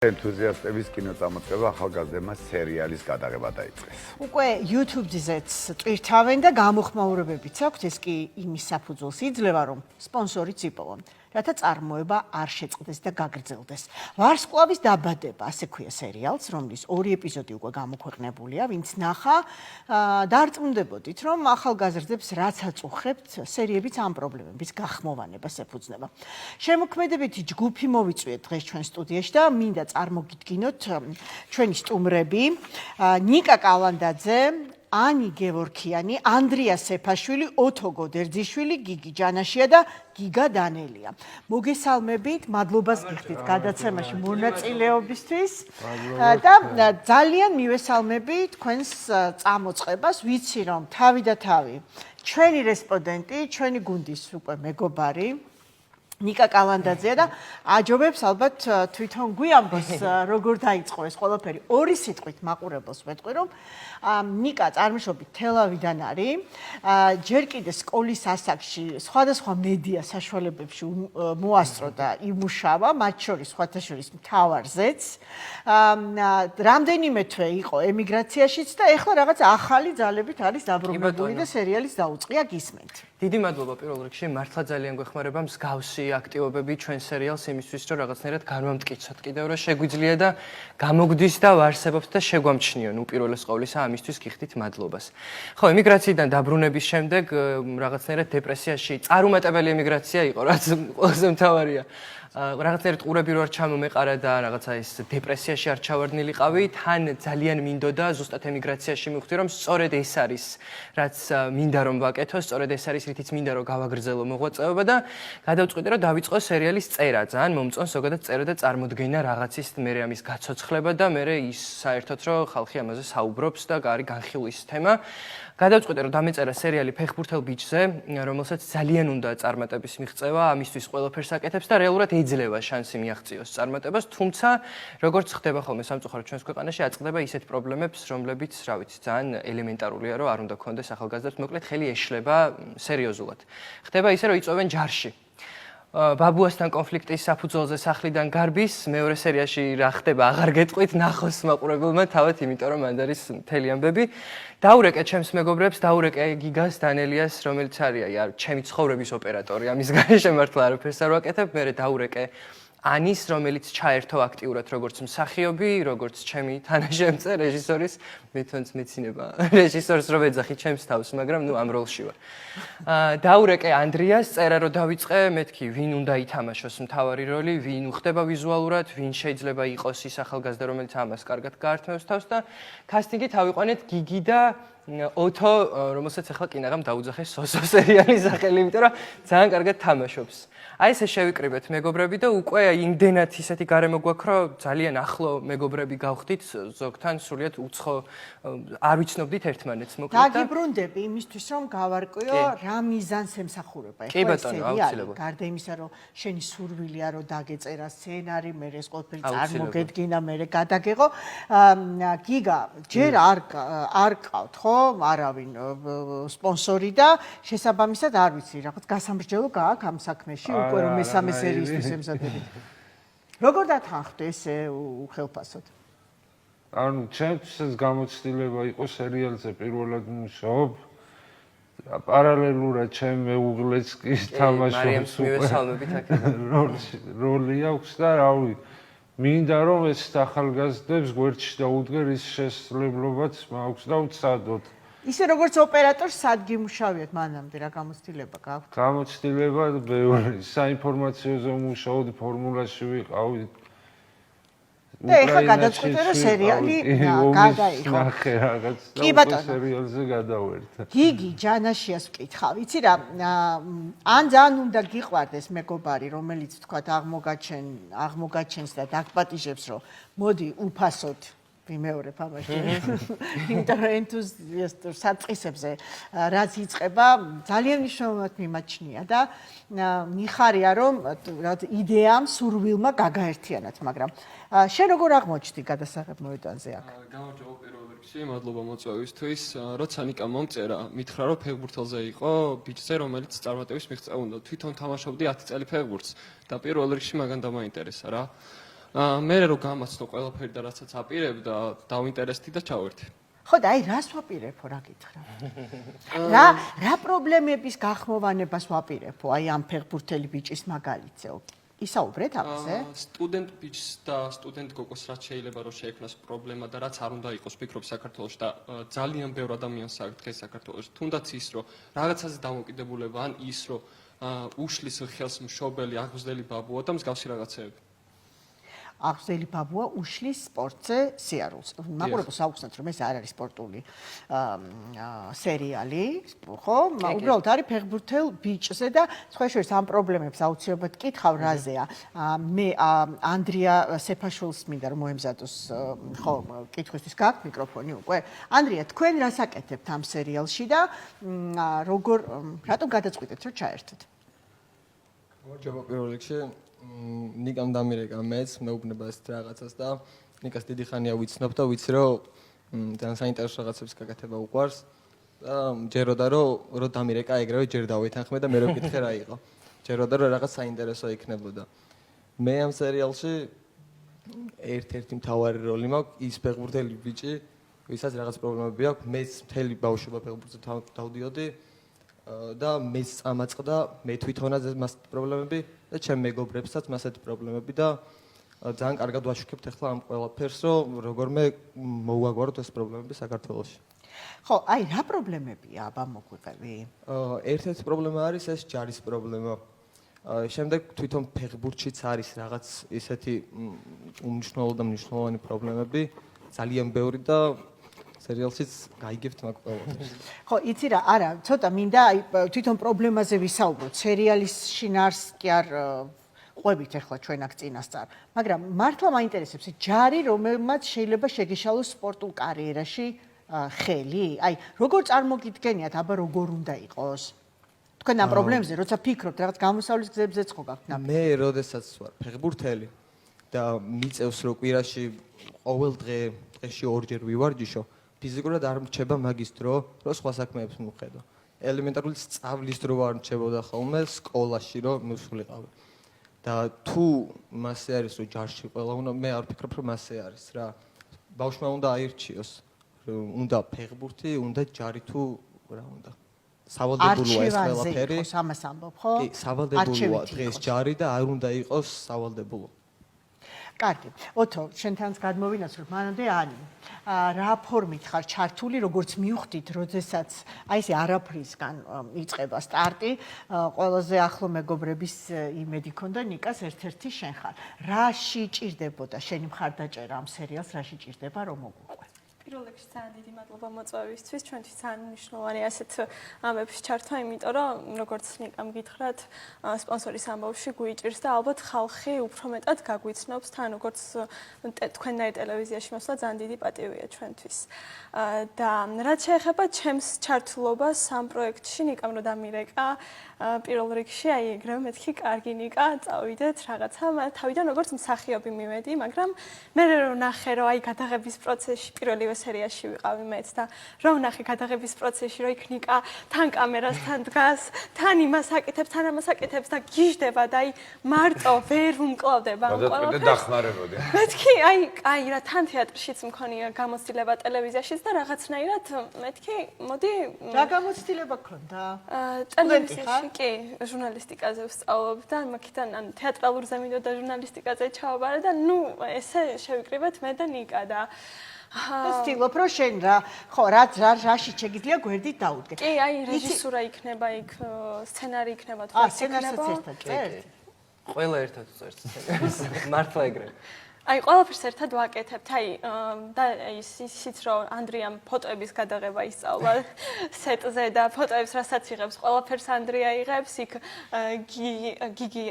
ენთუზიასტების კინოწამოწყება ახალგაზრდებმა სერიალის გადაღება დაიწყეს. უკვე YouTube-ზეც ტვირთავენ და გამოხმაურებებიც აქვთ, ეს კი იმის საფუძველს იძლევა, რომ სპონსორიც იპოვონ, რათა წარმოება არ შეწყდეს და გაგრძელდეს. ვარსკვლავის დაბადება, ასე ქვია სერიალს, რომლის 2 ეპიზოდი უკვე გამოქვეყნებულია, ვინც ნახა, დარწმუნდებოდით, რომ ახალგაზრდებს რაც აწუხებთ, სერიებიც ამ პრობლემების გახმოვანებას ეფუძნება. შემოქმედებითი ჯგუფი მოვიწვიეთ დღეს ჩვენ სტუდიაში და მინდა წარმოგიდგინოთ ჩვენი სტუმრები, ნიკა კალანდაძე, ანი გევორქიანი, ანდრია სეფაშვილი, ოთო გოდერძიშვილი, გიგი ჯანაშია და გიგა დანელია. მოგესალმებით, მადლობას გიხდით გადაცემაში მონაწილეობისთვის და ძალიან მივესალმები თქვენს წამოწყებას. ვიცი რომ თავი და თავი ჩვენი რესპონდენტი, ჩვენი გუნდის უკვე მეგობარი ნიკა კალანდაძეა და აჯობებს ალბათ თვითონ გვიამბოს როგორ დაიწყო ეს ყველაფერი. 2 სიტყვით მაყურებელს ვეთქვი რომ ნიკა წარმოშობით თელავიდან არის, ჯერ კიდე სკოლის ასაკში სხვადასხვა მედია საშუალებებში მოასწრო და იმუშავა, მათ შორის სხვათა შორის მთავარზეც. რამდენიმე თვე იყო ემიგრაციაშიც და ეხლა რაღაც ახალი ძალებით არის დაბრუნებული და სერიალის დაუწყია გისმენთ. დიდი მადლობა პირველ რიგში, მართლა ძალიან გვეხმარება მსგავსი აქტივობები ჩვენ სერიალს იმისთვის, რომ რაღაცნაირად განვამტკიცოთ კიდევ რომ შეგვიძლია და გამოგვდის და ვარსებობთ და შეგვამჩნიონ უპირველეს ყოვლისა ამისთვის გიხდით მადლობას. ხო, ემიგრაციიდან დაბრუნების შემდეგ რაღაცნაირად დეპრესიაში წარუმატებელი ემიგრაცია იყო, რაც ყველაზე მთავარია. რაღაცნაირად ყურები რო არ ჩამომეყარა და რაღაცა ის დეპრესიაში არ ჩავარდნილიყავი, თან ძალიან მინდოდა ზუსტად ემიგრაციაში მივხვდი რომ სწორედ ეს არის რაც მინდა რომ ვაკეთო, სწორედ ეს არის რითიც მინდა რომ გავაგრძელო მოღვაწეობა და გადავწყვიტე რომ დავიწყო სერიალის წერა. ძალიან მომწონს ზოგადად წერა და წარმოდგენა რაღაცის მერე ამის გაცოცხლება და მერე ის საერთოდ რომ ხალხი ამაზე საუბრობს და არის განხილვის თემა. გადავწყვიტე რომ დამეწერა სერიალი ფეხბურთელ ბიჭზე, რომელსაც ძალიან უნდა წარმატების მიღწევა, ამისთვის ყველაფერს აკეთებს და რეალურად ეძლევა შანსი მიაღწიოს წარმატებას, თუმცა როგორც ხდება ხოლმე სამწუხაროდ ჩვენს ქვეყანაში აწყდება ისეთ პრობლემებს, რომლებიც, რა ვიცი, ძალიან ელემენტარულია, რომ არ უნდა გქონდეს ახალგაზრდებს, მოკლედ ხელი ეშლება სერიოზულად. ხდება ისე, რომ იწვევენ ჯარში. ბაბუასთან კონფლიქტის საფუძველზე სახლიდან გარბის, მეორე სერიაში რა ხდება, აღარ გეტყვით, ნახოს მაყურებელმა თავად, იმიტომ რომ მანდ არის მთელი ამბები. დაურეკე ჩემს მეგობრებს, დაურეკე გიგას, დანელიას, რომელიც არის ჩემი ცხოვრების ოპერატორი, ამის გარეშე მართლა არაფერს არ ვაკეთებ, მერე დაურეკე ანის, რომელიც ჩაერთო აქტიურად როგორც მსახიობი, როგორც ჩემი თანაშემწე რეჟისორის, მე თვითონც მეცინება რეჟისორს რომ ეძახი ჩემს თავს, მაგრამ ნუ ამ როლში ვარ. დაურეკე ანდრიას, წერა რომ დავიწყე, მეთქი ვინ უნდა ითამაშოს მთავარი როლი, ვინ უხდება ვიზუალურად, ვინ შეიძლება იყოს ის ახალგაზრდა, რომელიც ამას კარგად გაართმევს თავს და კასტინგით ავიყვანეთ გიგი და ოთო, რომელსაც ახლა კინაღამ დაუძახეს სოსო სერიალის სახელი, იმიტომ რომ ძალიან კარგად თამაშობს. აი ესე შევიკრიბეთ მეგობრები და უკვე იმდენად ისეთი გარემო გვაქვს, რომ ძალიან ახლო მეგობრები გავხდით, ზოგთან სრულიად უცხო არ ვიცნობდით ერთმანეთს, მოკლედ და დაგიბრუნდები იმისთვის რომ გავარკვიო რა მიზანს ემსახურება კი ბატონო, აუცილებლად. გარდა იმისა რომ შენი სურვილია რომ დაგეწერა სცენარი, მე ეს ყველაფერი წარმოგედგინა, მე გადაგეღო. გიგა, ჯერ არ ყავთ ხო არავინ სპონსორი და შესაბამისად არ ვიცი, რაღაც გასამრჯელო გააქვს ამ საქმეში, უკვე რომ მესამე სერიისთვის ემზადებით. როგორ დათანხმდე ესე უხელფასოდ? ანუ ჩემთვის ეს გამოცდილება იყო სერიალზე პირველად მუშაობ. პარალელურად ჩემ მეუღლეც კი თამაშობს როლი აქვს და რავი მინდა რომ ეს ახალგაზრდებს გვერდში დაუდგერ ის შესაძლებლობაც მაქვს და ვცადოთ. ისე როგორც ოპერატორს სად გიმუშავიათ მანამდე რა გამოცდილება გაქვთ? გამოცდილება ბევრი, საინფორმაციოზე მუშაობდი, ფორმულაში ვიყავი. და ეხლა გადაწყვეტე რომ სერიალი გადაიღო. ნახე რაღაც კი ბატონო. სერიალზე გადავერთა. გიგი ჯანაშიას ვკითხავ, იცი რა, ან ძალიან უნდა გიყვარდეს მეგობარი, რომელიც თქვათ აღმოგაჩენს და დაგპატიჟებს, რომ მოდი უფასოდ ვიმეორებ ამაში. იმიტომ რომ ენთუზიასტურ საწყისებზე რაც იწყება, ძალიან მნიშვნელოვნად მიმაჩნია და მიხარია რომ იდეამ სურვილმა გაგაერთიანათ, მაგრამ შენ როგორ აღმოჩნდი გადასაღებ მოედანზე აქ? გამარჯობა პირველ რიგში, მადლობა მოწვევისთვის. როცა ნიკა მომწერა, მითხრა რომ ფეხბურთელზე იყო ბიჭზე, რომელიც წარმატების მიღწევა უნდა. თვითონ თამაშობდი 10 წელი ფეხბურთს და პირველ რიგში მაგან დამაინტერესა რა. მე რო გამაცნო ყველაფერი და რასაც აპირებდა, დავინტერესდი და ჩავერთე. ხო და აი რას ვაპირებო რა გითხრა? რა პრობლემების გახმოვანებას ვაპირებო აი ამ ფეხბურთელი ბიჭის მაგალითზე? ისაუბრეთ ამაზე? სტუდენტ ბიჭს და სტუდენტ გოგოს რაც შეიძლება რომ შეექმნას პრობლემა და რაც არ უნდა იყოს ფიქრობ საქართველოში და ძალიან ბევრ ადამიანს აქვს დღეს საქართველოში თუნდაც ის რომ რაღაცაზე დამოკიდებულება ან ის რომ უშლის ხელს მშობელი აღგზრდელი ბაბუა და მსგავსი რაღაცეები აღგზრდელი ბაბუა უშლის სპორტზე სიარულს. მაყურებელს აუხსნათ რომ ეს არ არის სპორტული სერიალი, ხო? უბრალოდ არის ფეხბურთელ ბიჭზე და სხვა შორის ამ პრობლემებს აუცილებლად კითხავ რაზეა. მე ანდრია სეფაშვილს მინდა რომ მოემზადოს ხო კითხვისთვის გაქვთ მიკროფონი უკვე. ანდრია, თქვენ რას აკეთებთ ამ სერიალში და რატომ გადაწყვიტეთ რომ ჩაერთოთ? გამარჯობა პირველ რიგში. ნიკამ დამირეკა მეც მეუბნება ეს რაღაცას და ნიკას დიდი ხანია ვიცნობ და ვიცი რომ ძალიან საინტერესო რაღაცებს გაკეთება უყვარს და ჯეროდა რომ დამირეკა ეგრევე ჯერ დავეთანხმე და მე რო ვკითხე რა იყო. ჯეროდა რომ რაღაც საინტერესო იქნებოდა. მე ამ სერიალში ერთ-ერთი მთავარი როლი მაქვს ის ფეხბურთელი ბიჭი, ვისაც რაღაც პრობლემები აქვს. მეც მთელი ბავშვობა ფეხბურთზე დავდიოდი და მეც წამაწყდა მე თვითონაც მას პრობლემები და ჩემ მეგობრებსაც მასეთი პრობლემები და ძალიან კარგად ვაშუქებთ ახლა ამ ყველაფერს რომ როგორმე მოვაგვაროთ ეს პრობლემები საქართველოში. ხო, აი რა პრობლემებია აბა მოგვიყევი? ერთ-ერთი პრობლემა არის ეს ჯარის პრობლემა. შემდეგ თვითონ ფეხბურთშიც არის რაღაც ისეთი უმნიშვნელო და მნიშვნელოვანი პრობლემები, ძალიან ბევრი და სერიალშიც გაიგებთ მაგ ყველაფერს. ხო, იცი რა, არა, ცოტა მინდა აი თვითონ პრობლემაზე ვისაუბროთ. სერიალის შინაარს კი არ ყვებით ახლა ჩვენ აქ წინასწარ, მაგრამ მართლა მაინტერესებს ჯარი, რომელმაც შეიძლება შეგეშალოს სპორტულ კარიერაში ხელი? აი, როგორ წარმოგიდგენიათ, აბა როგორ უნდა იყოს? თქვენ ამ პრობლემებზე როცა ფიქრობთ, რაღაც გამოსავლის გზებზეც ხო გაქვთ ნაბიჯი? მე როდესაც ვარ ფეხბურთელი და მიწევს რომ კვირაში ყოველ დღეში ორჯერ ვივარჯიშო, ფიზიკურად არ მრჩება მაგის დრო, რომ სხვა საქმეებს მივხედო. ელემენტარული სწავლის დრო არ მრჩებოდა ხოლმე სკოლაში, რომ მივსულიყავი. და თუ მასე არის, რომ ჯარში ყველა უნდა, მე არ ვფიქრობ, რომ მასე არის რა. ბავშვმა უნდა აირჩიოს, უნდა ფეხბურთი, უნდა ჯარი თუ რა უნდა. სავალდებულოა ეს ყველაფერი. არჩევანზე იყოს ამას ამბობ, ხო? კი, სავალდებულოა დღეს ჯარი და არ უნდა იყოს სავალდებულო. კარგი. ოთო, შენთანაც გადმოვინაცვლოთ მანამდე ანი. რა ფორმით ხარ ჩართული, როგორც მივხვდით, როდესაც აი ესე არაფრისგან იწყება სტარტი, ყველაზე ახლო მეგობრების იმედი ქონდა ნიკას ერთ-ერთი შენ ხარ. რაში ჭირდებოდა შენი მხარდაჭერა ამ სერიალს, რაში ჭირდება რომ მოგვიყვე? პირველ რიგში ძალიან დიდი მადლობა მოწვევისთვის. ჩვენთვის ძალიან მნიშვნელოვანია ასეთ ამებში ჩართვა, იმიტომ რომ როგორც ნიკამ გითხრათ, სპონსორის ამბავში გვიჭირს და ალბათ ხალხი უფრო მეტად გაგვიცნობს თან, როგორც თქვენნაირ ტელევიზიაში მოსვლა ძალიან დიდი პატივია ჩვენთვის. და რაც შეეხება ჩემს ჩართულობას ამ პროექტში, ნიკამ რო დამირეკა, პირველ რიგში აი ეგრევე მეთქი, კარგი ნიკა, წავიდეთ რაღაცა, თავიდან როგორც მსახიობი მივედი, მაგრამ მე რო ნახე, რომ აი გადაღების პროცესში პირველივე სერიაში ვიყავი მეც და რომ ნახე გადაღების პროცესში, რომ იქ ნიკა თან კამერასთან დგას, თან იმას აკეთებს, თან ამას აკეთებს და გიждდება და აი მარტო ვერ ვუმკლავდება ამ ყველაფერს. დახმარებოდი. მეთქი, აი რა თან თეატრშიც მქონია გამოცდილება ტელევიზიაშიც და რაღაცნაირად მეთქი, მოდი რა გამოცდილება გქონდა? ტელევიზიაში კი, ჟურნალისტიკაზე ვსწავლობ და მაქიდან ან თეატრალურზე მინდოდა ჟურნალისტიკაზე ჩავაბარე და ნუ ესე შევიკრიბეთ მე და ნიკა და ვცდილობ რომ შენ რა ხო რაში შეგიძლია გვერდით დაუდგე. კი, აი რეჟისურა იქნება იქ, სცენარი იქნება თუ ეს იქნება. სცენარსაც ერთად წერთ? ყველა ერთად წერთ სცენარს. მართლა ეგრევე. აი ყველაფერს ერთად ვაკეთებთ. აი და ისიც რომ ანდრიამ ფოტოების გადაღება ისწავლა სეტზე და ფოტოებს რასაც იღებს, ყველაფერს ანდრია იღებს. იქ გიგი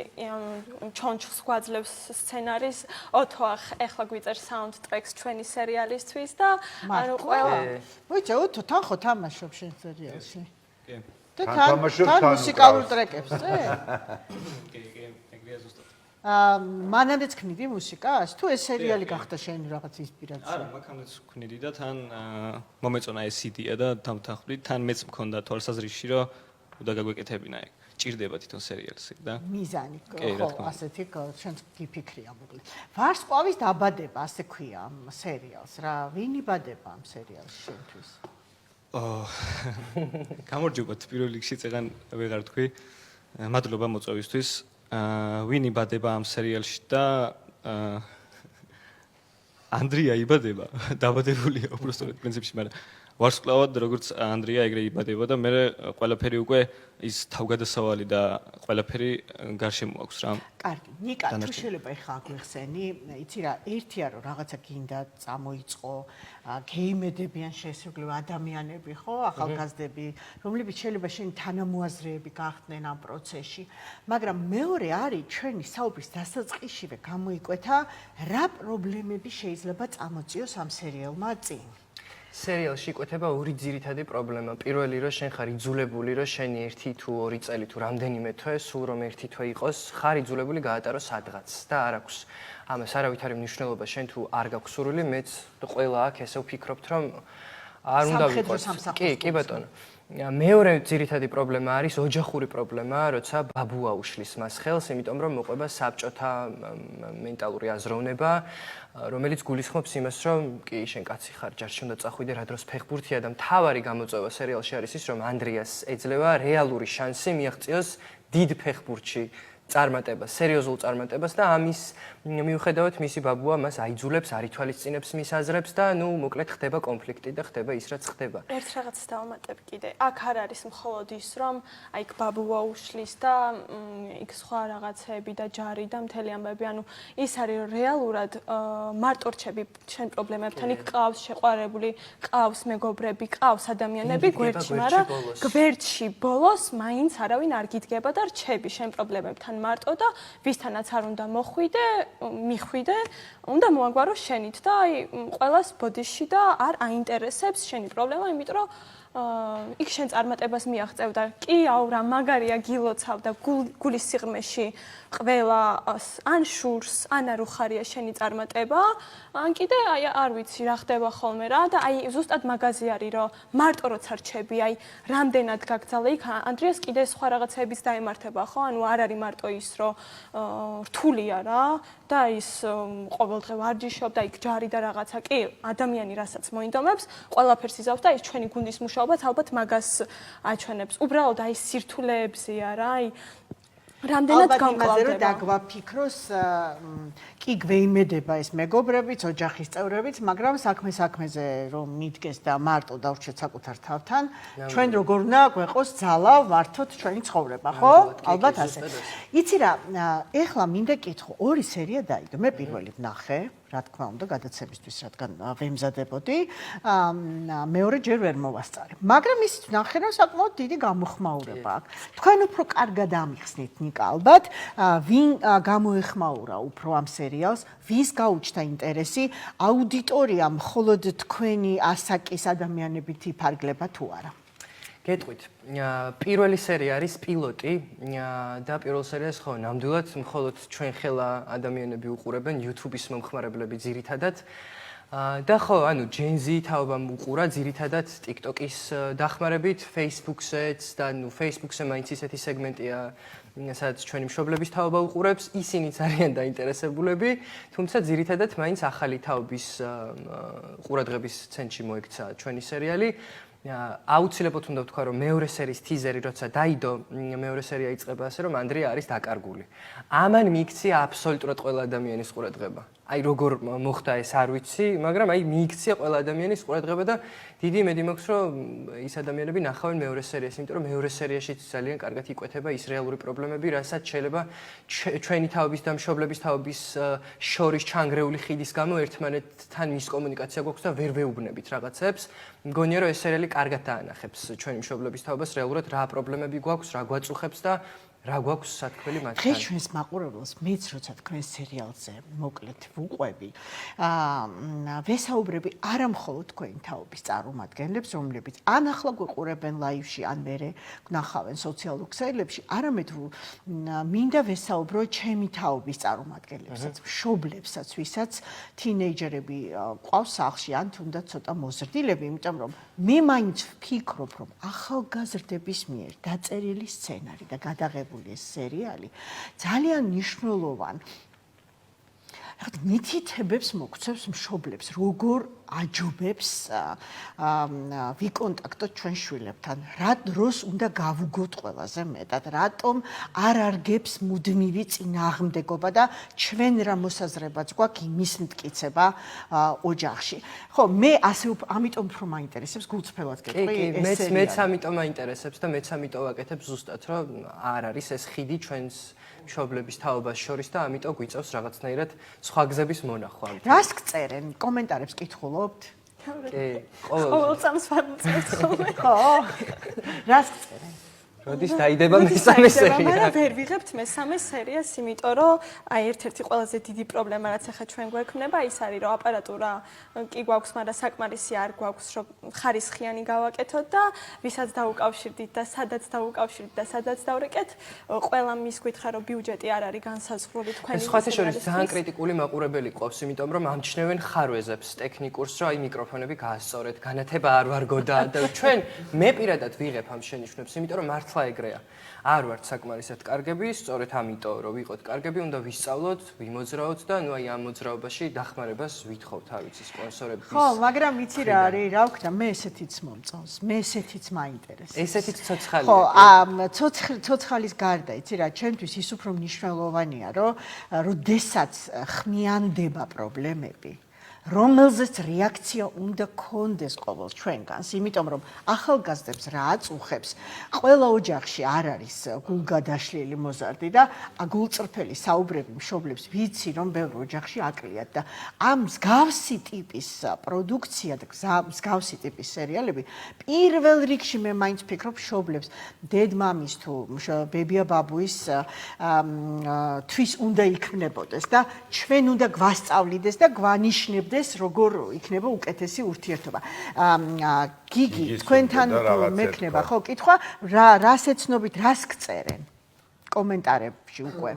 ჩონჩხს გვაძლევს სცენარის, ოთო ახლა გვიწერს საუნდ ტრეკს ჩვენი სერიალისთვის და ანუ ყველა მოიცა ოთო თან ხო თამაშობ შენ სერიალში? კი. და თან თამაშობ, თან თან მუსიკალურ უკრავს. ტრეკებს ზე? კი, ეგრეა ზუსტად. მანამდეც ქნიდი მუსიკას? თუ ეს სერიალი გახდა შენი რაღაც ინსპირაცია? არა, მაგამდეც ვქნიდი და თან მომეწონა ეს იდეა და დავთანხმდი, თან მეც მქონდა თვალსაზრისში, რომ უნდა გაგვეკეთებინა ეგ. ჭირდება თვითონ სერიალს და მიზანი კი, რა ხო თქმა უნდა. ასეთი ჩვენ გიფიქრია მოკლედ ვარსკვლავის დაბადება ასე ქვია ამ სერიალს რა ვინ იბადება ამ სერიალში შენთვის გამარჯობათ პირველ რიგში წეგან ვეღარ თქვი მადლობა მოწვევისთვის ვინ იბადება ამ სერიალში და ანდრია იბადება დაბადებულია უბრალოდ პრინციპში მაგრამ ვარსკვლავად როგორც ანდრია ეგრე იბადება და მე ყველაფერი უკვე ის თავგადასავალი და ყველაფერი გარშემო აქვს რა კარგი ნიკა თუ შეიძლება ეხა აგვიხსენი იცი რა ერთია რომ რაღაცა გინდა წამოიწყო გეიმედებიან შესაძლოა ადამიანები ხო ახალგაზრდები რომლებიც შეიძლება შენ თანამოაზრეები გახდნენ ამ პროცესში მაგრამ მეორე არის ჩვენი საუბრის დასაწყისშივე გამოიკვეთა რა პრობლემები შეიძლება წამოწიოს ამ სერიალმა წინ სერიალში იკვეთება ორი ძირითადი პრობლემა. პირველი რომ შენ ხარ იძულებული რომ შენი 1 თუ 2 წელი თუ რამდენიმე თვე სულ რომ 1 თვე იყოს, ხარ იძულებული გაატარო სადღაც და არ აქვს ამას არავითარი მნიშვნელობა შენ თუ არ გაქვს სურვილი, მეც ყველა აქ ესე ვფიქრობთ რომ არ უნდა ვიყოს. კი ბატონო. მეორე ძირითადი პრობლემა არის ოჯახური პრობლემა, როცა ბაბუა უშლის მას ხელს, იმიტომ რომ მოყვება საბჭოთა მენტალური აზროვნება, რომელიც გულისხმობს იმას, რომ კი შენ კაცი ხარ, ჯარში უნდა წახვიდე, რა დროს ფეხბურთია და მთავარი გამოწვევა სერიალში არის ის, რომ ანდრიას ეძლევა რეალური შანსი მიაღწიოს დიდ ფეხბურთში წარმატებას, სერიოზულ წარმატებას და ამის მიუხედავად მისი ბაბუა მას აიძულებს, არ ითვალისწინებს მის აზრებს და ნუ მოკლედ ხდება კონფლიქტი და ხდება ის რაც ხდება. ერთ რაღაცას დავამატებ კიდე. აქ არ არის მხოლოდ ის, რომ აი ბაბუა უშლის და სხვა რაღაცეები და ჯარი და მთელი ამბები, ანუ ის არის რეალურად მარტო რჩები შენ პრობლემებთან, იქ ყავს შეყვარებული, ყავს მეგობრები, ყავს ადამიანები გვერდში, მაგრამ გვერდში ბოლოს მაინც არავინ არ გიდგება და რჩები შენ პრობლემებთან მარტო და ვისთანაც არ უნდა მიხვიდე, უნდა მოაგვარო შენით და აი ყველას ბოდიში და არ აინტერესებს შენი პრობლემა, იმიტომ რომ იქ შენ წარმატებას მიაღწევ და კი აუ რა მაგარია გილოცავ და გულის სიღრმეში ყველა ან შურს, ან არ უხარია შენი წარმატება, ან კიდე აი არ ვიცი რა ხდება ხოლმე რა და აი ზუსტად მაგაზი არის რომ მარტო როცა რჩები, აი რამდენად გაგძალე იქ ანდრიას კიდე სხვა რაღაცებიც დაემართება ხო? ანუ არ არის მარტო ის რომ რთულია რა და ის ყოველდღე ვარჯიშობ და იქ ჯარი და რაღაცა კი ადამიანი რასაც მოინდომებს, ყველაფერს იზავს და ის ჩვენი გუნდის მუშაობაც ალბათ მაგას აჩვენებს. უბრალოდ აი სირთულეებზია რა, აი რამდენად გამკლავდება. დაგვაფიქროს კი გვეიმედება ეს მეგობრებიც, ოჯახის წევრებიც, მაგრამ საქმეზე რომ მიდგეს და მარტო დავრჩეთ საკუთარ თავთან, ჩვენ როგორ უნდა გვეყოს ძალა ვართოთ ჩვენი ცხოვრება, ხო? ალბათ ასე. იცი რა, ეხლა მინდა კითხო, 2 სერია დაიდო. მე პირველი ვნახე, რა თქმა უნდა, გადაცემისთვის, რადგან ვემზადებოდი, მეორე ჯერ ვერ მოვასწარე. მაგრამ ისიც ვნახე, რომ საკმაოდ დიდი გამოხმაურება აქვს. თქვენ უფრო კარგად ამიხსნით ნიკა ალბათ, ვინ გამოეხმაურა უფრო ამ სერიალს, ვის გაუჩნდა ინტერესი, აუდიტორია მხოლოდ თქვენი ასაკის ადამიანებით იფარგლება თუ არა? გეტყვით, პირველი სერია არის პილოტი და პირველ სერიას ხო ნამდვილად მხოლოდ ჩვენ ხელა ადამიანები უყურებენ YouTube-ის მომხმარებლები ძირითადად და ხო, ანუ Gen Z თაობამ უყურა ძირითადად TikTok-ის დახმარებით, Facebook-შეც და ნუ Facebook-ზე მაინც ისეთი სეგმენტია სადაც ჩვენი მშობლების თაობა უყურებს, ისინიც არიან დაინტერესებულები, თუმცა ძირითადად მაინც ახალი თაობის ყურადღების ცენტრში მოექცა ჩვენი სერიალი. აუცილებლად უნდა ვთქვა, რომ მეორე სერიის ტიზერი როცა დაიდო, მეორე სერია იწყება ასე, რომ ანდრია არის დაკარგული. ამან მიიქცია აბსოლუტურად ყველა ადამიანის ყურადღება. აი როგორ მოხდა ეს არ ვიცი, მაგრამ აი მიიქცია ყველა ადამიანის ყურადღება და დიდი იმედი მაქვს, რომ ის ადამიანები ნახავენ მეორე სერიას, იმიტომ რომ მეორე სერიაშიც ძალიან კარგად იკვეთება ის რეალური პრობლემები, რასაც შეიძლება ჩვენი თაობის და მშობლების თაობის შორის ჩანგრეული ხიდის გამო ერთმანეთთან მისკომუნიკაცია გვაქვს და ვერ ვეუბნებით რაღაცებს. მგონია რომ ეს სერიალი კარგად დაანახებს ჩვენი მშობლების თაობას, რეალურად რა პრობლემები გვაქვს, რა გვაწუხებს და რა გვაქვს სათქმელი დღეს მათთან? ჩვენს მაყურებელს მეც როცა თქვენ სერიალზე მოკლედ ვუყვები, ვესაუბრები არა მხოლოდ თქვენი თაობის წარმომადგენლებს, რომლებიც ან ახლა გვიყურებენ ლაივში, ან მერე ვნახავენ სოციალურ ქსელებში, არამედ მინდა ვესაუბრო ჩემი თაობის წარმომადგენლებსაც, მშობლებსაც, ვისაც თინეიჯერები ყავს სახლში, ან თუნდაც ცოტა მოზრდილები, იმიტომ რომ მე მაინც ვფიქრობ, რომ ახალგაზრდების მიერ დაწერილი სცენარი და გადაღებული ეს სერიალი ძალიან მნიშვნელოვანი მითითებებს მოგცევს მშობლებს, როგორ აჯობებს ვიკონტაქტოთ ჩვენ შვილებთან, რა დროს უნდა გავუგოთ ყველაზე მეტად, რატომ არ არგებს მუდმივი წინააღმდეგობა და ჩვენ რა მოსაზრებაც გვაქვს იმის მტკიცება ოჯახში. ხო, მე ასე ამიტომ უფრო მაინტერესებს გულწრფელად გეტყვი ეს სერიალი. მეც ამიტომ მაინტერესებს და მეც ამიტომ ვაკეთებ ზუსტად, რომ არ არის ეს ხიდი ჩვენს მშობლების თაობას შორის და ამიტომ გვიწევს რაღაცნაირად სხვა გზების მონახვა. რას გწერენ? კომენტარებს კითხულობთ? კი, ყოველ წამს ვამოწევთ ხოლმე. ხო. რას გწერენ? როდის დაიდება მესამე სერია? მაგრამ ვერ ვიღებთ მესამე სერიას, იმიტომ რომ აი ერთ-ერთი ყველაზე დიდი პრობლემა რაც ახლა ჩვენ გვექნება, ის არის რომ აპარატურა კი გვაქვს, მაგრამ საკმარისი არ გვაქვს, რომ ხარისხიანი გავაკეთოთ და ვისაც დაუკავშირდით და სადაც დაუკავშირდით და სადაც დავრეკეთ, ყველა მის გითხრა რომ ბიუჯეტი არ არის განსაზღვრული თქვენი. სხვათა შორის ძალიან კრიტიკული მაყურებელი ყავს, იმიტომ რომ ამჩნევენ ხარვეზებს ტექნიკურს, რომ აი მიკროფონები გაასწორეთ, განათება არ ვარგოდა და ჩვენ მე პირადად ვიღებ ამ შენიშვნებს, იმიტომ რომ მართლა ეგრეა. არ ვართ საკმარისად კარგები, სწორედ ამიტომ რომ ვიყოთ კარგები, უნდა ვისწავლოთ, ვიმოძრაოთ და ნუ აი ამ მოძრაობაში დახმარებას ვითხოვთ, ავიცი სპონსორების. ხო, მაგრამ იცი რა არის, რა ვქნა, მე ესეთიც მომწონს, მე ესეთიც მაინტერესებს. ესეთიც ცოცხალია. ხო, ცოცხალის გარდა, იცი რა, ჩემთვის ის უფრო მნიშვნელოვანია, რომ როდესაც ხმიანდება პრობლემები, რომელზეც რეაქცია უნდა გქონდეს ყოველ ჩვენგანს, იმიტომ რომ ახალგაზრდებს რა აწუხებს, ყველა ოჯახში არ არის გულგადაშლილი მოზარდი და გულწრფელი საუბრები მშობლებს ვიცი, რომ ბევრ ოჯახში აკლიათ და ამ მსგავსი ტიპის პროდუქცია და მსგავსი ტიპის სერიალები პირველ რიგში მე მაინც ვფიქრობ მშობლებს, დედმამის თუ ბებია-ბაბუის თვის უნდა იქმნებოდეს და ჩვენ უნდა გვასწავლიდეს და გვანიშნებდეს როგორ იქნება უკეთესი ურთიერთობა. გიგი, თქვენთან მექნება ხო კითხვა, რას ეცნობით, რას გწერენ კომენტარებში უკვე?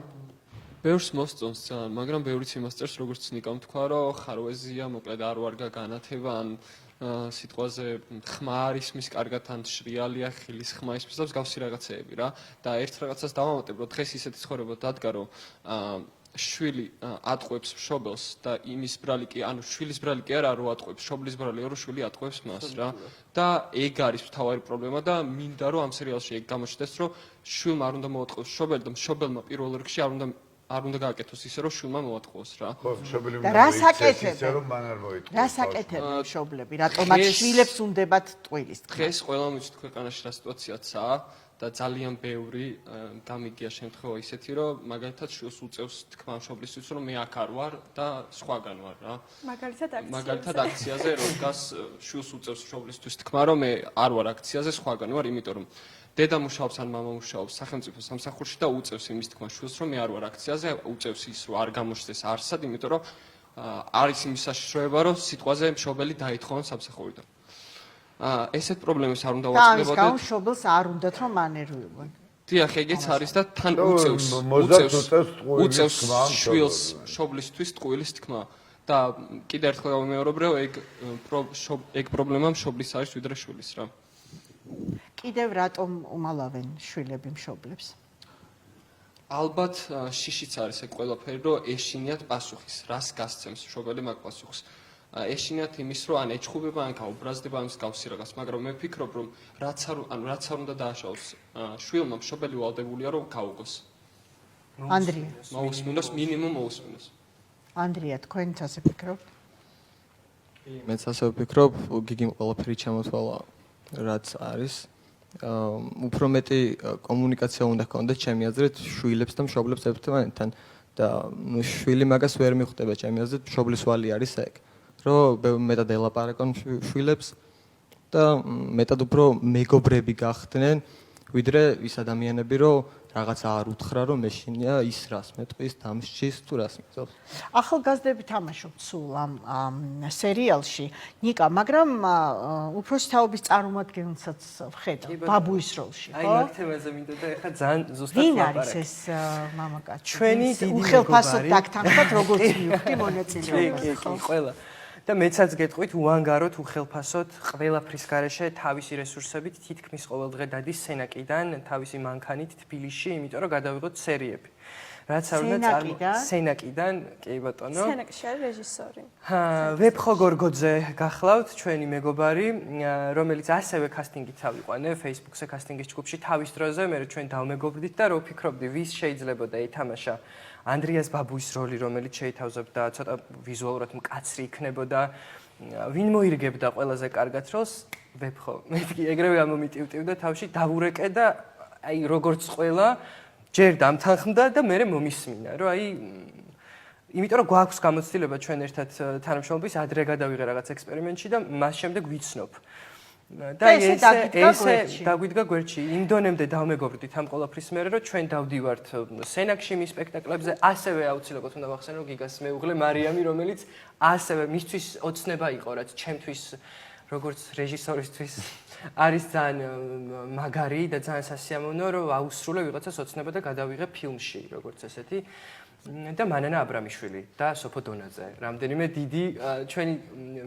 ბევრს მოსწონს ძალიან, მაგრამ ბევრიც იმას წერს, როგორც ნიკამ თქვა, რომ ხარვეზია, მოკლედ არ ვარგა განათება, ან სიტყვაზე ხმა არის მის კარგად, ან შრიალია, ხილის ხმა ის მსგავს გავსი რაღაცეები რა. და ერთ რაღაცას დავამატებ, რომ დღეს ისეთი ცხოვრება დადგა, რომ შვილი ატყვევს მშობელს და იმის ბრალი კი, ანუ შვილის ბრალი კი არა რომ ატყვევს, მშობლის ბრალია რომ შვილი ატყვევს მას რა. და ეგ არის მთავარი პრობლემა და მინდა რომ ამ სერიალში ეგ გამოჩნდეს, რომ შვილმა არ უნდა მოატყვევს მშობელი და მშობელმა პირველ რიგში არ უნდა გააკეთოს ისე რომ შვილმა მოატყუოს რა. ხო, მშობელი და რას აკეთებენ? ისე რომ მან არ მოიტყუოს. რას აკეთებენ მშობლები? რატომაც შვილებს უნდებათ ტყუილის თქმა? დღეს ყველა მიცით ქვეყანაში რა სიტუაციაცაა და ძალიან ბევრი გამიგია შემთხვევა ისეთი, რომ მაგალითად შვილს უწევს თქმა მშობლისთვის, რომ მე აქ არ ვარ და სხვაგან ვარ რა. მაგალითად აქციაზე რომ დგას შვილს უწევს მშობლისთვის თქმა, რომ მე არ ვარ აქციაზე, სხვაგან ვარ, იმიტომ რომ დედა მუშაობს ან მამა მუშაობს სახელმწიფო სამსახურში და უწევს იმის თქმა შვილს, რომ მე არ ვარ აქციაზე, უწევს ის, რომ არ გამოჩნდეს არსად, იმიტომ რომ არის იმის საშიშროება, რომ სიტყვაზე მშობელი დაითხოვან სამსახურიდან. ესეთ პრობლემებს არ უნდა ვაწყდებოდეთ. და ამ მშობელს არ უნდათ რომ ანერვიულონ. დიახ, ეგეც არის და თან უწევს შვილს მშობლისთვის ტყუილის თქმა. და კიდევ ერთხელ გავიმეორებ, რომ ეგ პრობლემა მშობლის არის ვიდრე შვილის რა. კიდევ რატომ უმალავენ შვილები მშობლებს? ალბათ შიშიც არის ეგ ყველაფერი, რომ ეშინიათ პასუხის, რას გასცემს მშობელი მაგ პასუხს. ეშინიათ იმის, რომ ან ეჩხუბება, ან გაუბრაზდება ამ მსგავსი რაღაც, მაგრამ მე ვფიქრობ, რომ რაც არ უნდა დააშაოს შვილმა, მშობელი ვალდებულია, რომ გაუგოს. ანდრია. მოусმინოს, მინიმუმ მოусმინოს. ანდრია, თქვენც ასე ფიქრობთ? მეც ასე ვფიქრობ, გიგიმ ყველაფერი ჩამოთვალა, რაც არის. უფრო მეტი კომუნიკაცია უნდა ჰქონდეს ჩემი აზრით შვილებს და მშობლებს ერთმანეთთან და შვილი მაგას ვერ მიხვდება ჩემი აზრით, მშობლის ვალი არის ეგ. რომ მეტად ელაპარაკონ შვილებს და მეტად უფრო მეგობრები გახდნენ, ვიდრე ის ადამიანები, რომ რაღაცა არ უთხრა, რომ მეშინია ის რას მეტყვის, დამსჯის თუ რას მიწევს. ახალგაზრდები თამაშობთ სულ ამ სერიალში. ნიკა, მაგრამ უფროსი თაობის წარმომადგენელსაც ვხედავ ბაბუის როლში, აი ხო? მაგ თემაზე მინდა და ეხლა ძალიან ზუსტად ვინ ვლაპარაკ. არის ეს მამაკაცი? ჩვენი უხელფასოდ მეგობარი. დაგთანხმდათ როგორც მივხვდი მონაწილეობას, კი, ყველა. და მეცაც გეტყვით უანგაროდ უხელფასოდ ყველაფრის გარეშე თავისი რესურსებით თითქმის ყოველ დღე დადის სენაკიდან, თავისი მანქანით თბილისში, იმიტომ რომ გადავიღოთ სერიები. რაც არ უნდა სენაკიდან, კი ბატონო. სენაკში არის რეჟისორი. ვეფხო გორგოძე გახლავთ, ჩვენი მეგობარი, რომელიც ასევე კასტინგით ავიყვანე Facebook-ზე კასტინგის ჯგუფში თავის დროზე, მე ჩვენ დავმეგობრდით და რო ვფიქრობდი, ვის შეიძლებოდა ეთამაშა ანდრიას ბაბუის როლი, რომელიც შეითავზებდა ცოტა ვიზუალურად მკაცრი იქნებოდა. ვინ მოირგებდა ყველაზე კარგად როლს? ვეფხო. მეთქი ეგრევე ამომიტივტივდა თავში, დავურეკე და აი როგორც ყველა ჯერ დამთანხმდა და მე მომისმინა, რომ აი იმიტომ რომ გვაქვს გამოცდილება ჩვენ ერთად თანამშრომლობის, ადრე გადავიღე რაღაც ექსპერიმენტში და მას შემდეგ ვიცნობ. და ესე დაგვიდგა გვერდში. იმ დონემდე დავმეგობრდით ამ ყოლაფრის მერე, რომ ჩვენ დავდივართ სენაკში მის სპექტაკლებზე, ასევე აუცილებლად უნდა ვახსენო გიგას მეუღლე მარიამი, რომელიც ასევე მისთვის ოცნება იყო, რაც ჩემთვის როგორც რეჟისორისთვის არის ძალიან მაგარი და ძალიან სასიამოვნო, რომ აუსრულე ვიღაცას ოცნება და გადავიღე ფილმში, როგორც ესეთი. და მანანა აბრამიშვილი და სოფო დონაძე. რამდენიმე დიდი ჩვენი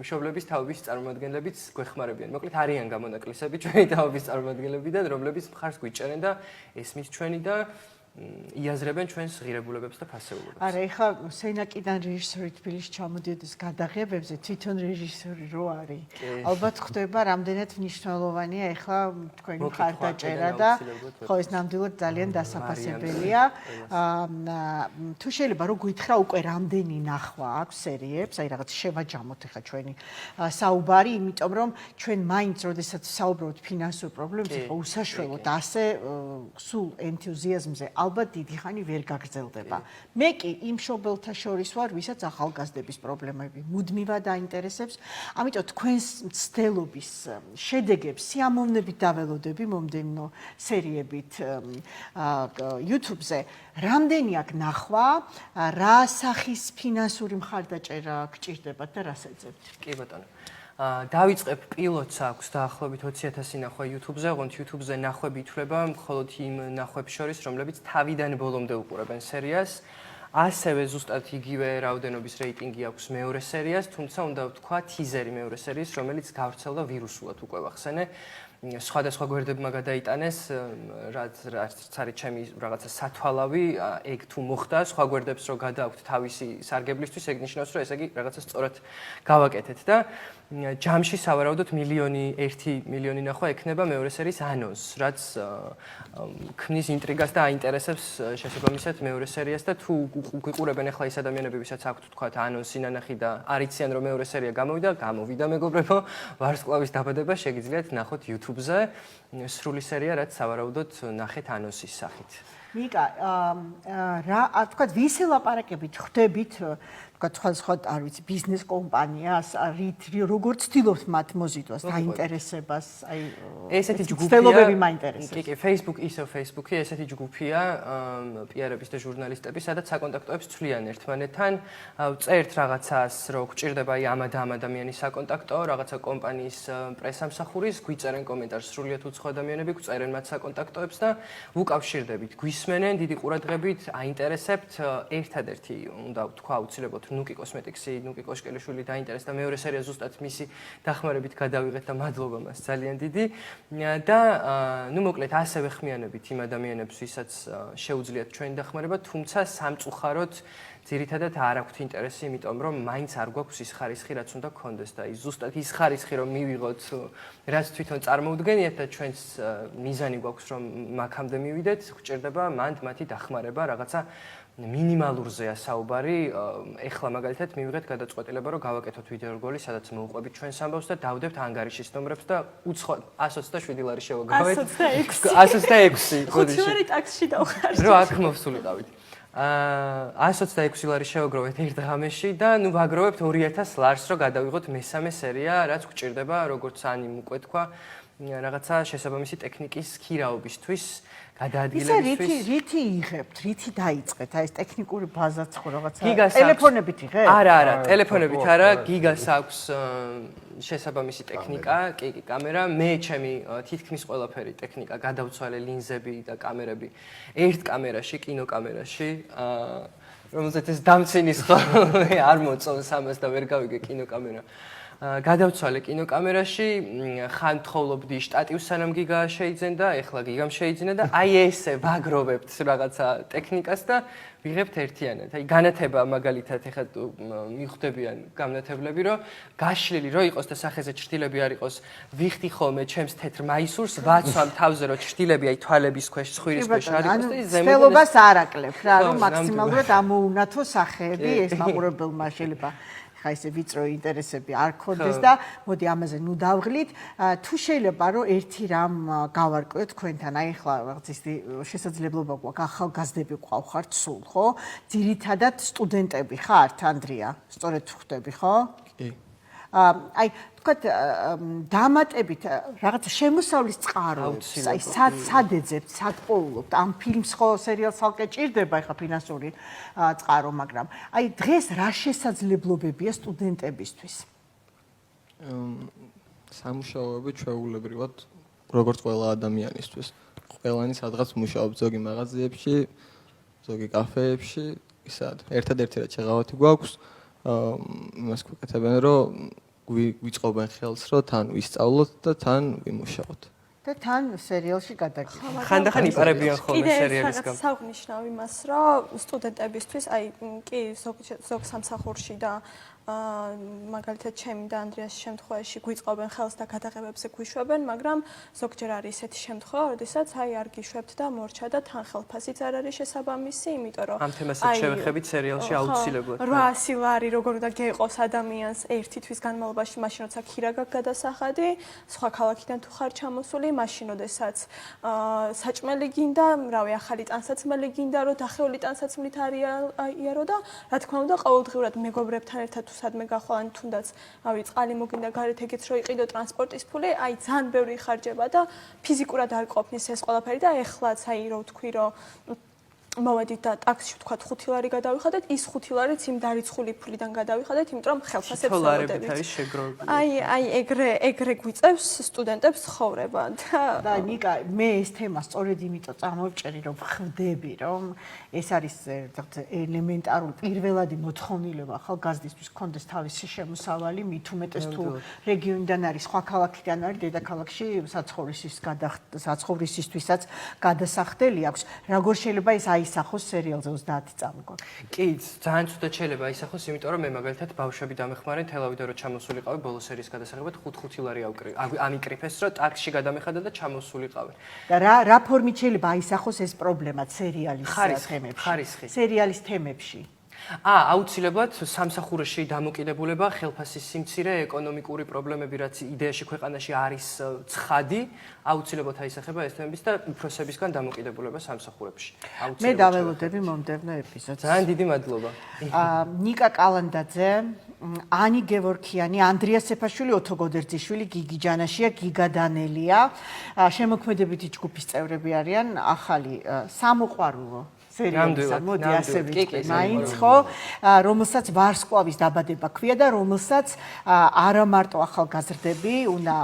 მშობლების თაობის წარმომადგენლებიც გვეხმარებიან. მოკლედ არიან გამონაკლისები ჩვენი თაობის წარმომადგენლებიდან, რომლებიც მხარს გვიჭერენ და ესმის ჩვენი და იაზრებენ ჩვენს ღირებულებებს და ფასეულობებს. არა, ეხლა სენაკიდან რეჟისორი თბილისში ჩამოდიოდეს გადაღებებზე, თვითონ რეჟისორი რო არის. ალბათ ხდება რამდენად მნიშვნელოვანია ეხლა თქვენი მხარდაჭერა და ხო ეს ნამდვილად ძალიან დასაფასებელია. თუ შეიძლება რო გითხრა უკვე რამდენი ნახვა აქვს სერიებს, აი რაღაც შევაჯამოთ ეხლა ჩვენი საუბარი, იმიტომ რომ ჩვენ მაინც როდესაც საუბრობთ ფინანსურ პრობლემებზე, ხო უსაშველოდ ასე სულ ენთუზიაზმზე ალბათ დიდი ხანი ვერ გაგრძელდება. მე კი იმ მშობელთა შორის ვარ, ვისაც ახალგაზრდების პრობლემები მუდმივად აინტერესებს. ამიტომ თქვენს მცდელობის შედეგებს სიამოვნებით დაველოდები მომდევნო სერიებით YouTube-ზე. რამდენი აქ ნახვა, რა სახის ფინანსური მხარდაჭერა გჭირდებათ და რას ეძებთ? კი ბატონო. დავიწყებ პილოტს აქვს დაახლოებით 20,000 ნახვა YouTube-ზე, ოღონდ YouTube-ზე ნახვები ითვლება მხოლოდ იმ ნახვებს შორის, რომლებიც თავიდან ბოლომდე უყურებენ სერიას. ასევე ზუსტად იგივე რაოდენობის რეიტინგი აქვს მეორე სერიას, თუმცა უნდა ვთქვა თიზერი მეორე სერიის, რომელიც გავრცელდა ვირუსულად უკვე ვახსენე. სხვადასხვა გვერდებმა გადაიტანეს, რაც არის ჩემი რაღაცა სათვალავი, ეგ თუ მოხდა, სხვა გვერდებს რო გადააქვთ თავისი სარგებლისთვის, ეგ ნიშნავს, რომ ესე იგი რაღაცა სწორად გავაკეთეთ და ჯამში სავარაუდოდ 1 მილიონი ნახვა ექნება მეორე სერიის ანონსს, რაც ქმნის ინტრიგას და აინტერესებს შესაბამისად მეორე სერიას და თუ გვიყურებენ ახლა ის ადამიანები, ვისაც აქვთ თქვათ ანონსი ნანახი და არიციან რომ მეორე სერია გამოვიდა მეგობრებო, ვარსკვლავის დაბადება შეგიძლიათ ნახოთ YouTube-ზე სრული სერია, რაც სავარაუდოდ ნახეთ ანონსის სახით. ნიკა, რა თქვათ, ვის ელაპარაკებით ხდებით თქვათ სხვა არ ვიცი ბიზნეს კომპანიას, როგორ ცდილობთ მათ მოზიდვას, დაინტერესებას, აი ესეთი ჯგუფია. ცდილობები მაინტერესებს. კი, Facebook ისევ Facebook-ი, ესეთი ჯგუფია, PR-ების და ჟურნალისტების, სადაც საკონტაქტოებს ცვლიან ერთმანეთთან, წერთ რაღაცას, რომ გჭირდება აი ამ და ამ ადამიანის საკონტაქტო, რაღაცა კომპანიის პრესამსახურის, გვიწერენ კომენტარს, სრულიად უცხო ადამიანები გვწერენ მათ საკონტაქტოებს და ვუკავშირდებით, გვისმენენ დიდი ყურადღებით, აინტერესებთ, ერთადერთი უნდა ვთქვა აუცილებლად ნუკი კოსმეტიქსი, ნუკი კოშკელიშვილი დაინტერესდა მეორე სერია ზუსტად მისი დახმარებით გადავიღეთ და მადლობა მას ძალიან დიდი და ნუ მოკლედ ასევე ხმიანებით იმ ადამიანებს, ვისაც შეუძლიათ ჩვენი დახმარება, თუმცა სამწუხაროდ ძირითადად არ აქვთ ინტერესი, იმიტომ რომ მაინც არ გვაქვს ის ხარისხი, რაც უნდა გქონდეს და ზუსტად ის ხარისხი რომ მივიღოთ, რაც თვითონ წარმოუდგენიათ და ჩვენს მიზანი გვაქვს რომ მაგამდე მივიდეთ, გვჭირდება მანდ მათი დახმარება, რაღაცა მინიმალურზეა საუბარი. ეხლა მაგალითად მივიღეთ გადაწყვეტილება, რომ გავაკეთოთ ვიდეო რგოლი, სადაც მოვუყვებით ჩვენს ამბავს და დავდებთ ანგარიშის ნომრებს და უცხო 127 ლარი შევაგავეთ. 126. ხუთი ლარი ტაქსში დავხარჯეთ. რო აქ მოვსულიყავით. 126 ლარი შევაგროვეთ ერთ ღამეში და ნუ ვაგროვებთ 2000 ლარს, რომ გადავიღოთ მესამე სერია, რაც გვჭირდება, როგორც ანიმ უკვე თქვა, რაღაცა შესაბამისი ტექნიკის ქირაობისთვის. გადაადგილებისთვის. რითი იღებთ, რითი დაიწყეთ? აი ეს ტექნიკური ბაზაც ხო რაღაცა გიგას აქვს. ტელეფონებით იღებთ? არა, ტელეფონებით არა, გიგას აქვს შესაბამისი ტექნიკა, კი, კამერა, მე ჩემი თითქმის ყველაფერი ტექნიკა, გადავცვალე ლინზები და კამერები ერთ კამერაში, კინოკამერაში, რომელზეც ეს დამცინის ხო არ მოწონს ამას და ვერ გავიგე კინოკამერა. გადავცვალე კინოკამერაში, ხან თხოვლობდი შტატივს სანამ გიგა შეიძენდა, ეხლა გიგამ შეიძინა და აი ესე ვაგროვებთ რაღაცა ტექნიკას და ვიღებთ ერთიანად. აი განათება მაგალითად ეხლა მიხვდებიან გამნათებლები, რომ გაშლილი რო იყოს და სახეზე ჭრტილები არ იყოს, ვიხდი ხოლმე ჩემს თეთრ მაისურს, ვაცვამ თავზე რომ ჭრტილები აი თვალების ქვეშ, ცხვირის ქვეშ არ იყოს და ზემოდან ცდილობას არ აკლებ რა, რომ მაქსიმალურად ამოუნათო სახეები ეს მაყურებელმა შეიძლება ხა ესე ვიწრო ინტერესები არ ქონდეს და მოდი ამაზე ნუ დავღლით თუ შეიძლება რომ ერთი რამ გავარკვიოთ თქვენთან აი ხლა რაღაც ის შესაძლებლობა გვაქვს ახალგაზრდები ყავხართ სულ ხო ძირითადად სტუდენტები ხართ ანდრია სწორედ ხვდები ხო კი აი თქვათ დამატებით რაღაც შემოსავლის წყაროებს აი სად ეძებთ სად პოულობთ ამ ფილმს ხო სერიალს ალკე ჭირდება ხა ფინანსური წყარო მაგრამ აი დღეს რა შესაძლებლობებია სტუდენტებისთვის სამუშაოები ჩვეულებრივად როგორც ყველა ადამიანისთვის ყველანი სადღაც მუშაობს ზოგი მაღაზიებში ზოგი კაფეებში ისად ერთადერთი რაც შეღავათი გვაქვს იმას გვეკეთებენ რომ გვიწყობენ ხელს რომ თან ვისწავლოთ და თან ვიმუშაოთ და თან სერიალში გადაგიხართ. ხანდახან იპარებიან ხოლმე სერიალის გამო. კიდე საღვნიშნავ იმას, რომ სტუდენტებისთვის, აი, კი ზოგ სამსახურში და მაგალითად ჩემი და ანდრიას შემთხვევაში გვიწყობენ ხელს და გადაღებებზე გვიშვებენ, მაგრამ ზოგჯერ არის ესეთი შემთხვევა, როდესაც აი არ გიშვებთ და მორჩა და თან ხელფასიც არ არის შესაბამისი, იმიტომ რომ ამ თემასაც შევეხებით სერიალში აუცილებლად. 800 ლარი როგორ უნდა გეყოს ადამიანს ერთი თვის განმავლობაში, მაშინ როცა ქირა გაქვს გადასახადი, სხვა ქალაქიდან თუ ხარ ჩამოსული, მაშინ როდესაც საჭმელი გინდა, რავი, ახალი ტანსაცმელი გინდა, რომ დახეული ტანსაცმლით არიარო და რა თქმა უნდა, ყოველდღიურად მეგობრებთან ერთად სადმე გახვალ, თუნდაც, რავი, წყალი მოგინდა გარეთ ეგეც რო იყიდო ტრანსპორტის ფული, აი ძალიან ბევრი იხარჯება და ფიზიკურად არ ყოფნის ეს ყველაფერი და ეხლაც აი რო ვთქვი, რომ მოვედით და ტაქსში ვთქვათ 5 ლარი გადავიხადეთ, ის 5 ლარიც იმ დარიცხული ფულიდან გადავიხადეთ, იმიტომ რომ ხელფასებს ველოდებით. აი ეგრე გვიწევს სტუდენტებს ცხოვრება და ნიკა მე ეს თემა სწორედ იმიტომ წამოვჭერი რომ ხვდები რომ ეს არის ელემენტარული პირველადი მოთხოვნილება ახალგაზრდისთვის კონდეს თავისი შემოსავალი მით უმეტეს თუ რეგიონიდან არის სხვა ქალაქიდან არის დედაქალაქში საცხოვრისისთვისაც გადასახდელი აქვს როგორ შეიძლება ეს აისახოს სერიალზე 30 წამი გვაქვს კი ძალიან ცუდად შეიძლება აისახოს იმიტომ რომ მე მაგალითად ბავშვები დამეხმარენ თელავიდან რომ ჩამოსულიყავი ბოლო სერიის გადასაღებად 5 ლარი ამიკრიფეს რომ ტაქსში გადამეხადა და ჩამოსულიყავი და რა ფორმით შეიძლება აისახოს ეს პრობლემა სერიალის თემებში სერიალის თემებში აუცილებლად სამსახურში დამოკიდებულება, ხელფასის სიმცირე, ეკონომიკური პრობლემები, რაც იდეაში ქვეყანაში არის ცხადი, აუცილებლად აისახება ეს თემების და უფროსებისგან დამოკიდებულება სამსახურებში. მე დაველოდები მომდევნო ეპიზოდს. ძალიან დიდი მადლობა. ნიკა კალანდაძე, ანი გევორქიანი, ანდრია სეფაშვილი, ოთო გოდერძიშვილი, გიგი ჯანაშია, გიგა დანელია, შემოქმედებითი ჯგუფის წევრები არიან, ახალი სამოყვარულო სერიალისა, მოდი ასე ვიტყვი, მაინც ხო, რომელსაც ვარსკვლავის დაბადება ქვია და რომელსაც არა მარტო ახალგაზრდები უნდა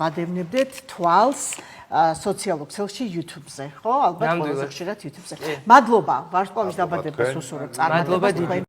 ვადევნებდეთ თვალს სოციალურ ქსელში YouTube-ზე, ხო? ალბათ ყველაზე ხშირად YouTube-ზე. მადლობა ვარსკვლავის დაბადებას უსურვებ წარმატებას თქვენ